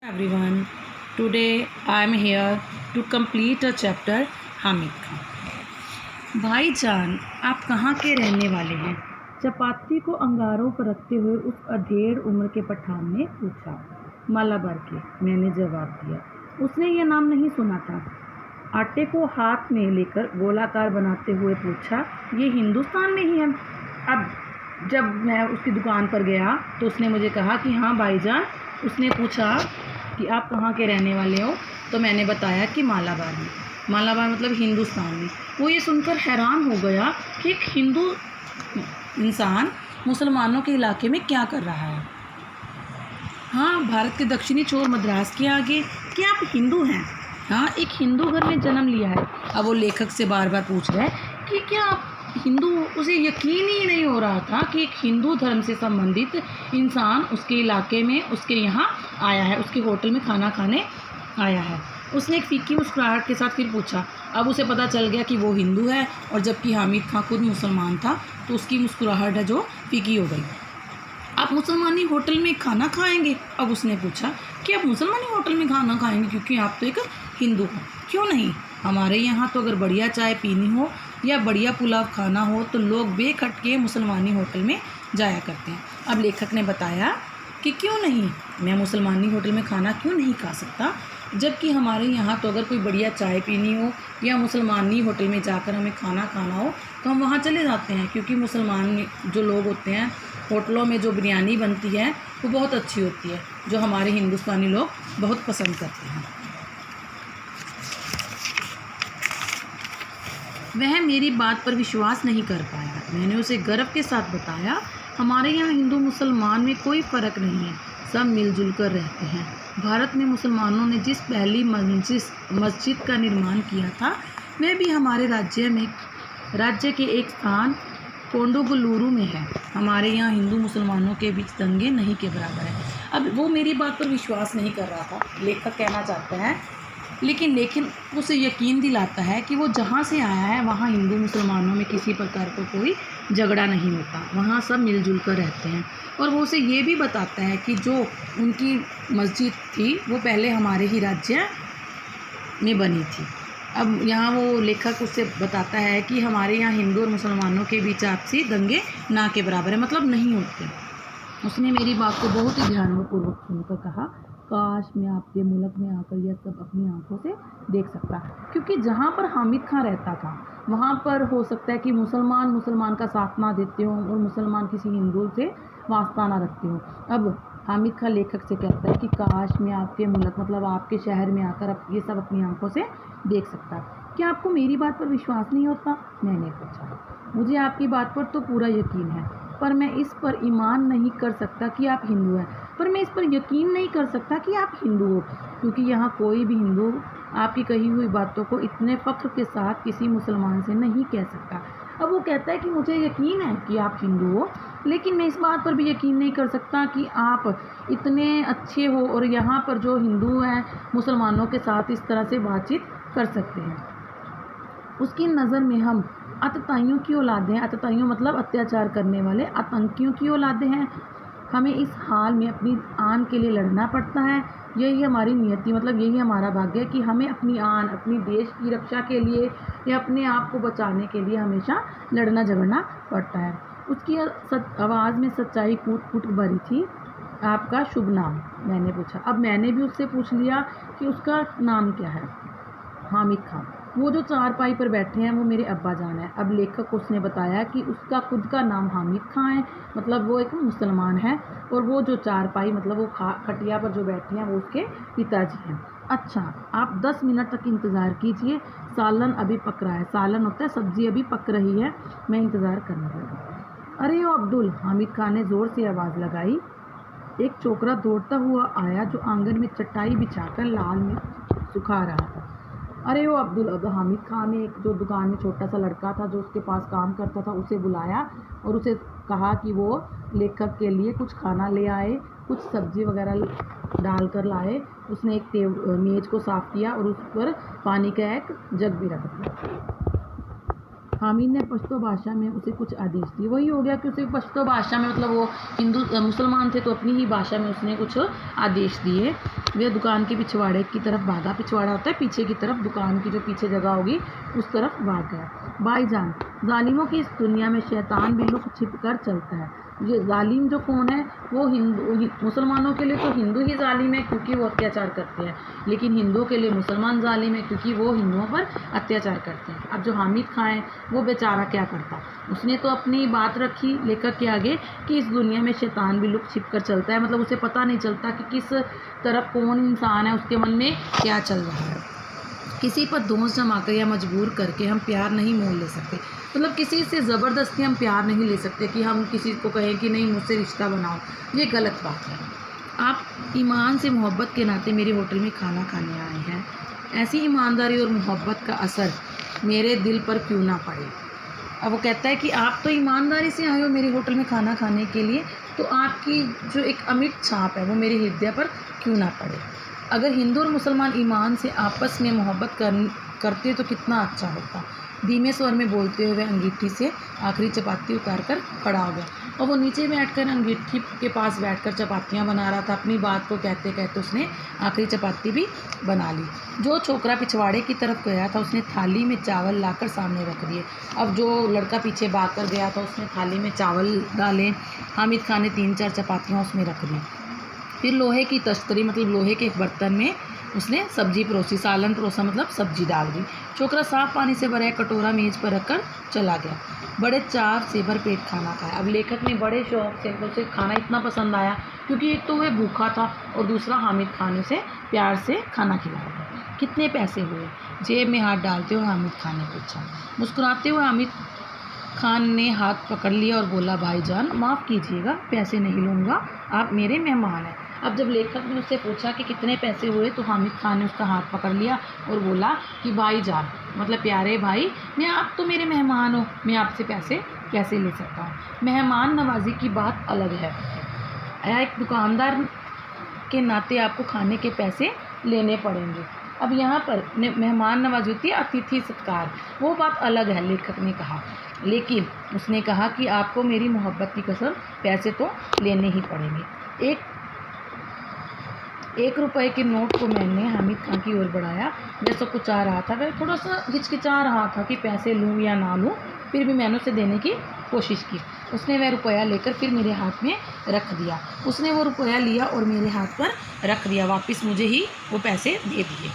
Everyone, today I am here to complete a chapter Hamid खां। भाईजान, आप कहाँ के रहने वाले हैं? चपाती को अंगारों पर रखते हुए उस अधेड़ उम्र के पठान ने पूछा। मालाबार के, मैंने जवाब दिया। उसने यह नाम नहीं सुना था। आटे को हाथ में लेकर गोलाकार बनाते हुए पूछा, ये हिंदुस्तान में ही है? अब जब मैं उसकी दुकान पर गया तो उसने मुझे कहा कि हाँ भाईजान। उसने पूछा कि आप कहाँ के रहने वाले हो, तो मैंने बताया कि मालाबार में। मालाबार मतलब हिंदुस्तान में। वो ये सुनकर हैरान हो गया कि एक हिंदू इंसान मुसलमानों के इलाके में क्या कर रहा है। हाँ, भारत के दक्षिणी छोर मद्रास के आगे। क्या आप हिंदू हैं? हाँ, एक हिंदू घर में जन्म लिया है। अब वो लेखक से बार बार पूछ रहा है कि क्या आप हिंदू? उसे यकीन ही नहीं हो रहा था कि एक हिंदू धर्म से संबंधित इंसान उसके इलाके में, उसके यहाँ आया है, उसके होटल में खाना खाने आया है। उसने एक फीकी मुस्कुराहट के साथ फिर पूछा। अब उसे पता चल गया कि वो हिंदू है, और जबकि हामिद खां खुद मुसलमान था, तो उसकी मुस्कुराहट है जो फीकी हो गई। आप मुसलमानी होटल में खाना खाएंगे? अब उसने पूछा कि आप मुसलमानी होटल में खाना खाएंगे क्योंकि आप तो एक हिंदू हो। क्यों नहीं, हमारे यहाँ तो अगर बढ़िया चाय पीनी हो या बढ़िया पुलाव खाना हो तो लोग बेखटके मुसलमानी होटल में जाया करते हैं। अब लेखक ने बताया कि क्यों नहीं, मैं मुसलमानी होटल में खाना क्यों नहीं खा सकता, जबकि हमारे यहाँ तो अगर कोई बढ़िया चाय पीनी हो या मुसलमानी होटल में जाकर हमें खाना खाना हो तो हम वहाँ चले जाते हैं, क्योंकि मुसलमान जो लोग होते हैं, होटलों में जो बिरयानी बनती है वो बहुत अच्छी होती है, जो हमारे हिंदुस्तानी लोग बहुत पसंद करते हैं। वह मेरी बात पर विश्वास नहीं कर पाया। मैंने उसे गर्व के साथ बताया, हमारे यहाँ हिंदू मुसलमान में कोई फ़र्क नहीं है, सब मिलजुल कर रहते हैं। भारत में मुसलमानों ने जिस पहली मस्जिद का निर्माण किया था, वह भी हमारे राज्य के एक स्थान कोंडुगलुरु में है। हमारे यहाँ हिंदू मुसलमानों के बीच दंगे नहीं के बराबर है। अब वो मेरी बात पर विश्वास नहीं कर रहा था, लेखक कहना चाहता है, लेकिन उसे यकीन दिलाता है कि वो जहाँ से आया है वहाँ हिंदू मुसलमानों में किसी प्रकार का कोई झगड़ा नहीं होता, वहाँ सब मिलजुल कर रहते हैं। और वो उसे ये भी बताता है कि जो उनकी मस्जिद थी वो पहले हमारे ही राज्य में बनी थी। अब यहाँ वो लेखक उससे बताता है कि हमारे यहाँ हिंदू और मुसलमानों के बीच आपसी दंगे ना के बराबर है, मतलब नहीं होते। उसने मेरी बात को बहुत ही ध्यानपूर्वक सुनकर कहा, काश मैं आपके मुल्क में आकर यह सब अपनी आंखों से देख सकता, क्योंकि जहाँ पर हामिद खां रहता था वहाँ पर हो सकता है कि मुसलमान का साथ ना देते हों और मुसलमान किसी हिंदू से वास्ता ना रखते हों। अब हामिद खां लेखक से कहता है कि काश मैं आपके मुल्क मतलब आपके शहर में आकर अब ये सब अपनी आंखों से देख सकता। क्या आपको मेरी बात पर विश्वास नहीं होता? मैंने पूछा। मुझे आपकी बात पर तो पूरा यकीन है, पर मैं इस पर ईमान नहीं कर सकता कि आप हिंदू हैं। पर मैं इस पर यकीन नहीं कर सकता कि आप हिंदू हो, क्योंकि यहाँ कोई भी हिंदू आपकी कही हुई बातों को इतने फ़ख्र के साथ किसी मुसलमान से नहीं कह सकता। अब वो कहता है कि मुझे यकीन है कि आप हिंदू हो, लेकिन मैं इस बात पर भी यकीन नहीं कर सकता कि आप इतने अच्छे हो और यहाँ पर जो हिंदू हैं मुसलमानों के साथ इस तरह से बातचीत कर सकते हैं। उसकी नज़र में हम आतताइयों की औलादें हैं। आतताइयों मतलब अत्याचार करने वाले, आतंकियों की औलादें हैं। हमें इस हाल में अपनी आन के लिए लड़ना पड़ता है। यही हमारी नियति मतलब यही हमारा भाग्य है कि हमें अपनी आन, अपनी देश की रक्षा के लिए या अपने आप को बचाने के लिए हमेशा लड़ना झगड़ना पड़ता है। उसकी आवाज़ में सच्चाई कूट भरी थी। आपका शुभ नाम? मैंने पूछा। अब मैंने भी उससे पूछ लिया कि उसका नाम क्या है। हामिद खां। वो जो चारपाई पर बैठे हैं वो मेरे अब्बा जान है। अब लेखक को उसने बताया कि उसका खुद का नाम हामिद खां है, मतलब वो एक मुसलमान है, और वो जो चारपाई मतलब वो खटिया पर जो बैठे हैं वो उसके पिताजी हैं। अच्छा, आप 10 मिनट तक इंतज़ार कीजिए, सालन अभी पक रहा है। सालन होता है सब्ज़ी अभी पक रही है, मैं इंतज़ार करने लगा। अरे ओ अब्दुल, हामिद खां ने ज़ोर से आवाज़ लगाई। एक छोकरा दौड़ता हुआ आया जो आंगन में चटाई बिछाकर लाल मिर्च सुखा रहा था। अरे वो अब्दुल। अब हामिद खां ने एक जो दुकान में छोटा सा लड़का था जो उसके पास काम करता था उसे बुलाया और उसे कहा कि वो लेखक के लिए कुछ खाना ले आए, कुछ सब्ज़ी वगैरह डाल कर लाए। उसने एक मेज़ को साफ़ किया और उस पर पानी का एक जग भी रख दिया। हामिद ने पश्तो भाषा में उसे कुछ आदेश दिए। वही हो गया कि उसे पश्तो भाषा में, मतलब वो हिंदू मुसलमान थे तो अपनी ही भाषा में उसने कुछ आदेश दिए। वह दुकान के पिछवाड़े की तरफ भागा। पिछवाड़ा होता है पीछे की तरफ, दुकान की जो पीछे जगह होगी उस तरफ भाग गया। भाईजान, जालिमों की इस दुनिया में शैतान भी लुक छिप कर चलता है। ये जालिम जो कौन है, वो मुसलमानों के लिए तो हिंदू ही जालिम है क्योंकि वो अत्याचार करते हैं, लेकिन हिंदुओं के लिए मुसलमान जालिम है क्योंकि वो हिंदुओं पर अत्याचार करते हैं। अब जो हामिद खां है वो बेचारा क्या करता, उसने तो अपनी बात रखी लेखक के आगे कि इस दुनिया में शैतान भी लुक छिप कर चलता है, मतलब उसे पता नहीं चलता कि किस तरफ कौन इंसान है, उसके मन में क्या चल रहा है। किसी पर दोष जमाकर या मजबूर करके हम प्यार नहीं मोल ले सकते, मतलब किसी से ज़बरदस्ती हम प्यार नहीं ले सकते कि हम किसी को कहें कि नहीं मुझसे रिश्ता बनाओ, ये गलत बात है। आप ईमान से मोहब्बत के नाते मेरे होटल में खाना खाने आए हैं, ऐसी ईमानदारी और मोहब्बत का असर मेरे दिल पर क्यों ना पड़े। अब वो कहता है कि आप तो ईमानदारी से आए हो मेरे होटल में खाना खाने के लिए, तो आपकी जो एक अमिट छाप है वो मेरे हृदय पर क्यों ना पड़े। अगर हिंदू और मुसलमान ईमान से आपस में मोहब्बत करते तो कितना अच्छा होता। धीमे स्वर में बोलते हुए अंगीठी से आखिरी चपाती उतार कर खड़ा हो गया और वो नीचे बैठकर अंगीठी के पास बैठकर चपातियाँ बना रहा था। अपनी बात को कहते कहते उसने आखिरी चपाती भी बना ली। जो छोकरा पिछवाड़े की तरफ गया था उसने थाली में चावल लाकर सामने रख दिए। अब जो लड़का पीछे भाग कर गया था उसने थाली में चावल डाले। हामिद खान ने 3-4 चपातियाँ उसमें रख दी। फिर लोहे की तश्तरी, मतलब लोहे के एक बर्तन में उसने सब्जी परोसी, सालन परोसा, मतलब सब्जी डाल दी। छोकरा साफ पानी से भरा एक कटोरा मेज़ पर रखकर चला गया। बड़े चाव से भरपेट खाना खाया। अब लेखक ने बड़े शौक़ से, उसे खाना इतना पसंद आया क्योंकि एक तो वह भूखा था और दूसरा हामिद खान ने उसे प्यार से खाना खिलाया। कितने पैसे हुए, जेब में हाथ डालते हुए हामिद खान ने पूछा। मुस्कुराते हुए हामिद खान ने हाथ पकड़ लिया और बोला, भाईजान माफ़ कीजिएगा, पैसे नहीं लूँगा, आप मेरे मेहमान हैं। अब जब लेखक ने उससे पूछा कि कितने पैसे हुए तो हामिद खान ने उसका हाथ पकड़ लिया और बोला कि भाईजान, मतलब प्यारे भाई, आप तो मेरे मेहमान हो, मैं आपसे पैसे कैसे ले सकता हूँ। मेहमान नवाजी की बात अलग है, एक दुकानदार के नाते आपको खाने के पैसे लेने पड़ेंगे। अब यहाँ पर मेहमान नवाजी होती है अतिथि सत्कार, वो बात अलग है, लेखक ने कहा। लेकिन उसने कहा कि आपको मेरी मोहब्बत की कसम पैसे तो लेने ही पड़ेंगे। एक रुपए के नोट को मैंने हामिद खान की ओर बढ़ाया। वह सकुचा रहा था, वह थोड़ा सा हिचकिचा रहा था कि पैसे लूँ या ना लूँ, फिर भी मैंने उसे देने की कोशिश की। उसने वह रुपया लेकर फिर मेरे हाथ में रख दिया। उसने वो रुपया लिया और मेरे हाथ पर रख दिया, वापस मुझे ही वो पैसे दे दिए।